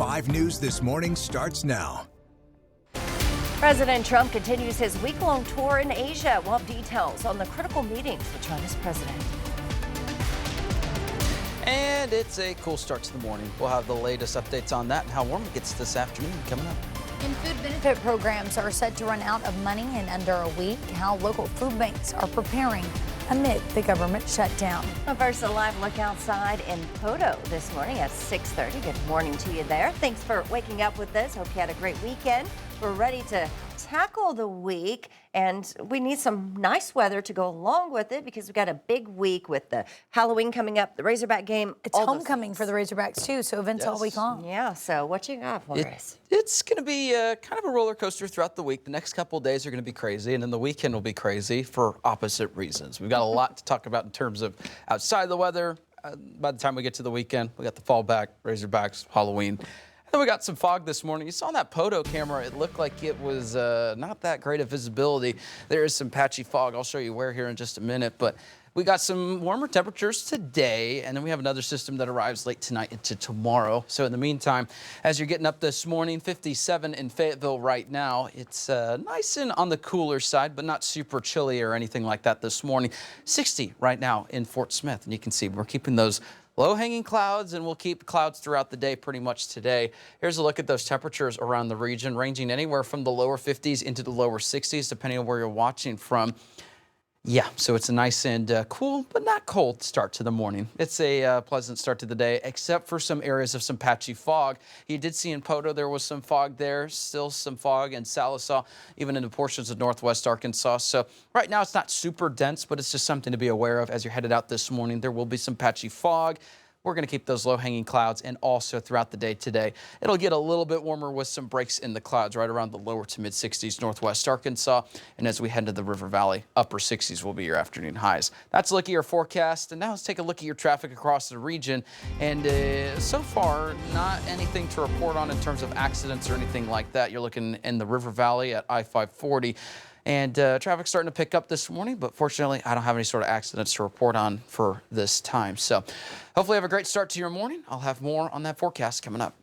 5 News This Morning starts now. President Trump continues his week-long tour in Asia. We'll have details on the critical meetings with China's president. And it's a cool start to the morning. We'll have the latest updates on that and how warm it gets this afternoon coming up. And food benefit programs are set to run out of money in under a week. How local food banks are preparing amid the government shutdown. Well, first, a live look outside in Poto this morning at 6:30. Good morning to you there. Thanks for waking up with us. Hope you had a great weekend. We're ready to tackle the week, and we need some nice weather to go along with it because we've got a big week with the Halloween coming up, the Razorback game. It's homecoming for the Razorbacks too, so events all week long. Yeah, so what you got for us? It's going to be kind of a roller coaster throughout the week. The next couple of days are going to be crazy, and then the weekend will be crazy for opposite reasons. We've got a lot to talk about in terms of outside the weather. By the time we get to the weekend, we got the fallback, Razorbacks, Halloween. Then we got some fog this morning. You saw that Poto camera. It looked like it was not that great of visibility. There is some patchy fog. I'll show you where here in just a minute. But we got some warmer temperatures today, and then we have another system that arrives late tonight into tomorrow. So in the meantime, as you're getting up this morning, 57 in Fayetteville right now. It's nice and on the cooler side, but not super chilly or anything like that this morning. 60 right now in Fort Smith, and you can see we're keeping those low-hanging clouds, and we'll keep clouds throughout the day pretty much today. Here's a look at those temperatures around the region, ranging anywhere from the lower 50s into the lower 60s, depending on where you're watching from. Yeah, so it's a nice and cool, but not cold start to the morning. It's a pleasant start to the day, except for some areas of some patchy fog. You did see in Poto there was some fog there, still some fog in Sallisaw, even into portions of northwest Arkansas. So right now it's not super dense, but it's just something to be aware of as you're headed out this morning. There will be some patchy fog. We're going to keep those low-hanging clouds, and also throughout the day today, it'll get a little bit warmer with some breaks in the clouds right around the lower to mid-60s northwest Arkansas. And as we head to the River Valley, upper 60s will be your afternoon highs. That's a look at your forecast, and now let's take a look at your traffic across the region. And so far, not anything to report on in terms of accidents or anything like that. You're looking in the River Valley at I-540. And traffic's starting to pick up this morning, but fortunately, I don't have any sort of accidents to report on for this time. So hopefully have a great start to your morning. I'll have more on that forecast coming up.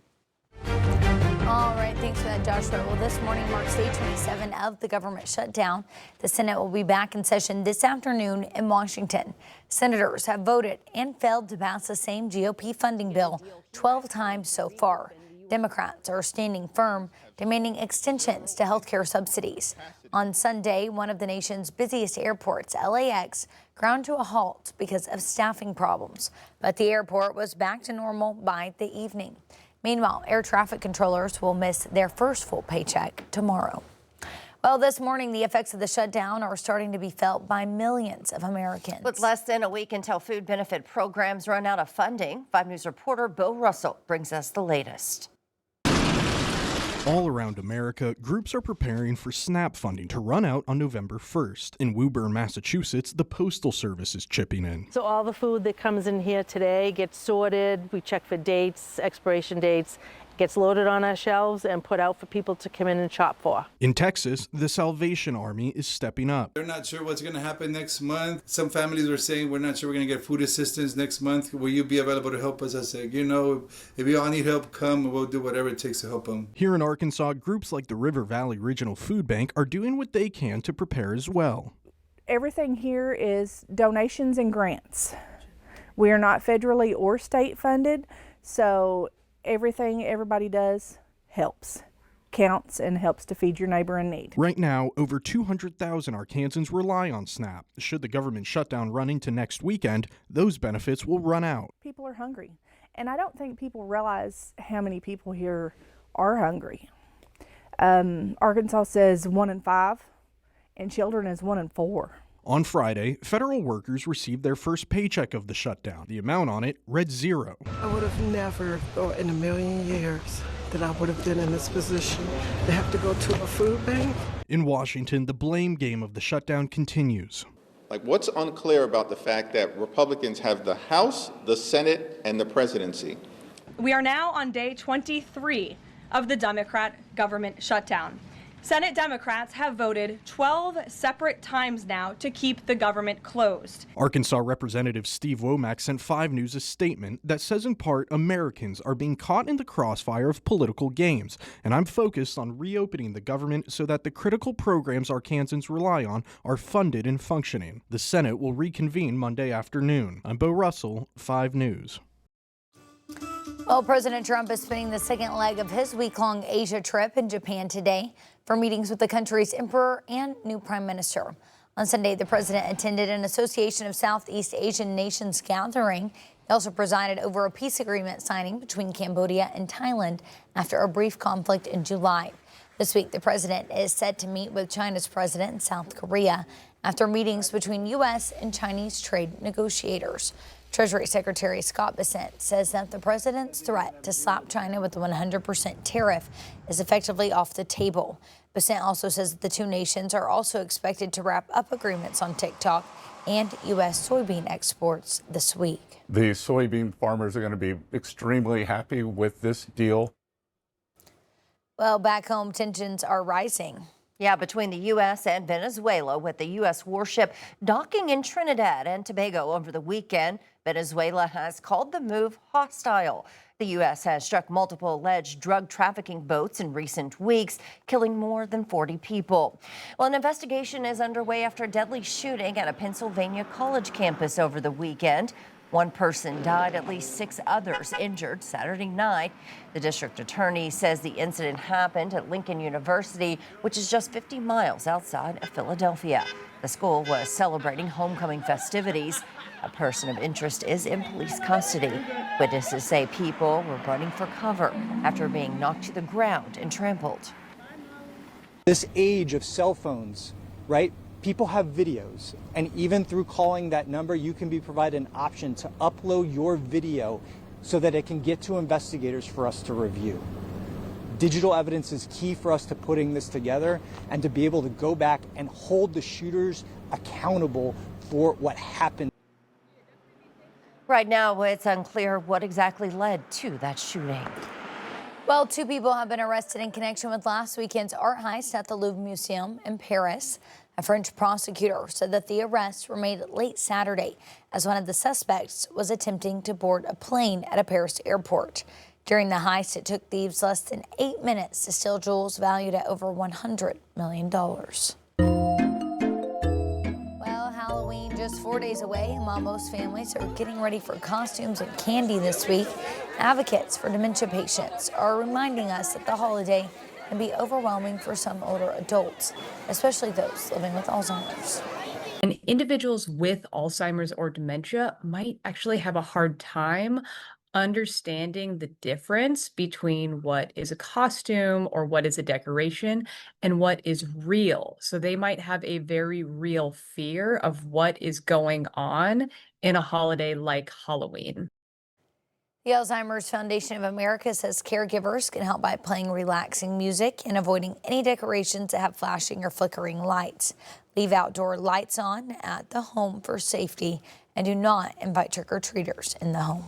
All right, thanks for that, Joshua. Well, this morning marks day 27 of the government shutdown. The Senate will be back in session this afternoon in Washington. Senators have voted and failed to pass the same GOP funding bill 12 times so far. Democrats are standing firm, demanding extensions to health care subsidies. On Sunday, one of the nation's busiest airports, LAX, ground to a halt because of staffing problems. But the airport was back to normal by the evening. Meanwhile, air traffic controllers will miss their first full paycheck tomorrow. Well, this morning, the effects of the shutdown are starting to be felt by millions of Americans. With less than a week until food benefit programs run out of funding, 5 News reporter Bill Russell brings us the latest. All around America, groups are preparing for SNAP funding to run out on November 1st. In Woburn, Massachusetts, the Postal Service is chipping in. So all the food that comes in here today gets sorted, we check for dates, expiration dates, gets loaded on our shelves and put out for people to come in and shop for. In Texas, the Salvation Army is stepping up. They're not sure what's going to happen next month. Some families were saying, we're not sure we're going to get food assistance next month. Will you be available to help us? I said, if you all need help, come and we'll do whatever it takes to help them. Here in Arkansas, groups like the River Valley Regional Food Bank are doing what they can to prepare as well. Everything here is donations and grants. We are not federally or state funded, so everything everybody does helps, counts, and helps to feed your neighbor in need. Right now, over 200,000 Arkansans rely on SNAP. Should the government shutdown run into next weekend, those benefits will run out. People are hungry, and I don't think people realize how many people here are hungry. Arkansas says 1 in 5, and children is 1 in 4. On Friday, federal workers received their first paycheck of the shutdown. The amount on it read $0. I would have never thought in a million years that I would have been in this position to have to go to a food bank. In Washington, the blame game of the shutdown continues. What's unclear about the fact that Republicans have the House, the Senate, and the presidency? We are now on day 23 of the Democrat government shutdown. Senate Democrats have voted 12 separate times now to keep the government closed. Arkansas Representative Steve Womack sent 5 News a statement that says in part, Americans are being caught in the crossfire of political games, and I'm focused on reopening the government so that the critical programs Arkansans rely on are funded and functioning. The Senate will reconvene Monday afternoon. I'm Bo Russell, 5 News. Well, President Trump is spending the second leg of his week-long Asia trip in Japan today for meetings with the country's emperor and new prime minister. On Sunday, the president attended an Association of Southeast Asian Nations gathering. He also presided over a peace agreement signing between Cambodia and Thailand after a brief conflict in July. This week, the president is set to meet with China's president in South Korea after meetings between U.S. and Chinese trade negotiators. Treasury Secretary Scott Bessent says that the president's threat to slap China with a 100% tariff is effectively off the table. Bessent also says that the two nations are also expected to wrap up agreements on TikTok and U.S. soybean exports this week. The soybean farmers are going to be extremely happy with this deal. Well, back home, tensions are rising. Yeah, between the U.S. and Venezuela, with the U.S. warship docking in Trinidad and Tobago over the weekend. Venezuela has called the move hostile. The U.S. has struck multiple alleged drug trafficking boats in recent weeks, killing more than 40 people. Well, an investigation is underway after a deadly shooting at a Pennsylvania college campus over the weekend. One person died, at least 6 others injured Saturday night. The district attorney says the incident happened at Lincoln University, which is just 50 miles outside of Philadelphia. The school was celebrating homecoming festivities. A person of interest is in police custody. Witnesses say people were running for cover after being knocked to the ground and trampled. This age of cell phones, right? People have videos, and even through calling that number, you can be provided an option to upload your video so that it can get to investigators for us to review. Digital evidence is key for us to putting this together and to be able to go back and hold the shooters accountable for what happened. Right now, it's unclear what exactly led to that shooting. Well, 2 people have been arrested in connection with last weekend's art heist at the Louvre Museum in Paris. A French prosecutor said that the arrests were made late Saturday as one of the suspects was attempting to board a plane at a Paris airport. During the heist, it took thieves less than 8 minutes to steal jewels valued at over $100 million. Well, Halloween just 4 days away, and while most families are getting ready for costumes and candy this week, advocates for dementia patients are reminding us that the holiday can be overwhelming for some older adults, especially those living with Alzheimer's. And individuals with Alzheimer's or dementia might actually have a hard time understanding the difference between what is a costume or what is a decoration and what is real. So they might have a very real fear of what is going on in a holiday like Halloween. The Alzheimer's Foundation of America says caregivers can help by playing relaxing music and avoiding any decorations that have flashing or flickering lights. Leave outdoor lights on at the home for safety and do not invite trick-or-treaters in the home.